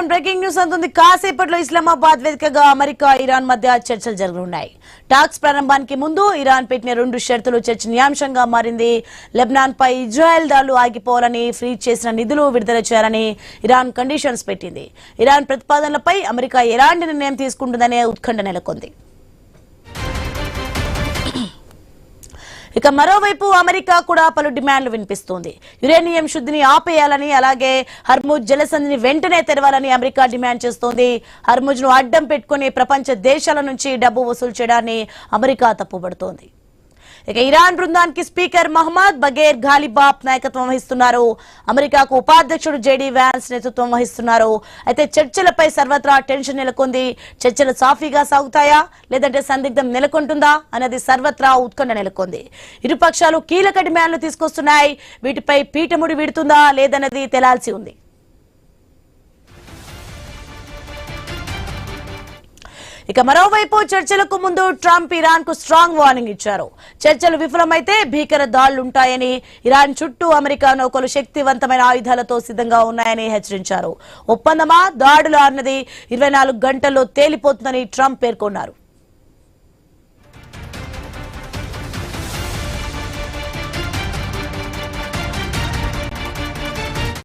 Breaking news అంటుంది. కాసేపట్లో ఇస్లామాబాద్ వేదికగా అమెరికా ఇరాన్ మధ్య చర్చలు జరగనున్నాయి. టాక్స్ ప్రారంభానికి ముందు ఇరాన్ పెట్టిన 2 షరతులు చర్చనీయాంశంగా మారింది. లెబనాన్ పై ఇజ్రాయెల్ దాడులు ఆగిపోవాలని, ఫ్రీజ్ చేసిన నిధులు విడుదల చేయాలని ఇరాన్ కండిషన్స్ పెట్టింది. ఇరాన్ ప్రతిపాదనలపై అమెరికా ఎలాంటి నిర్ణయం తీసుకుంటుందనే ఉత్కంఠ నెలకొంది. ఇక మరోవైపు అమెరికా కూడా పలు డిమాండ్లు వినిపిస్తోంది. యురేనియం శుద్ధిని ఆపేయాలని, అలాగే హర్ముజ్ జలసంధిని వెంటనే తెరవాలని అమెరికా డిమాండ్ చేస్తోంది. హర్ముజ్ ను అడ్డం పెట్టుకుని ప్రపంచ దేశాల నుంచి డబ్బు వసూలు చేయడాన్ని అమెరికా తప్పుపడుతోంది. ఇక ఇరాన్ బృందానికి స్పీకర్ మహమ్మద్ బగేర్ ఘాలిబాఫ్ నాయకత్వం వహిస్తున్నారు. అమెరికాకు ఉపాధ్యక్షుడు జేడీ వ్యాన్స్ నేతృత్వం వహిస్తున్నారు. అయితే చర్చలపై సర్వత్రా టెన్షన్ నెలకొంది. చర్చలు సాఫీగా సాగుతాయా, లేదంటే సందిగ్ధం నెలకొంటుందా అన్నది సర్వత్రా ఉత్కంఠ నెలకొంది. ఇరుపక్షాలు కీలక డిమాండ్లు తీసుకొస్తున్నాయి. వీటిపై పీఠముడి వీడుతుందా లేదన్నది తేలాల్సి ఉంది. ఇక మరోవైపు చర్చలకు ముందు ట్రంప్ ఇరాన్ కు స్ట్రాంగ్ వార్నింగ్ ఇచ్చారు. చర్చలు విఫలమైతే భీకర దాడులుంటాయని, ఇరాన్ చుట్టూ అమెరికా నౌకలు శక్తివంతమైన ఆయుధాలతో సిద్ధంగా ఉన్నాయని హెచ్చరించారు. ఒప్పందమా దాడులు అన్నది 24 గంటల్లో తేలిపోతుందని ట్రంప్ పేర్కొన్నారు.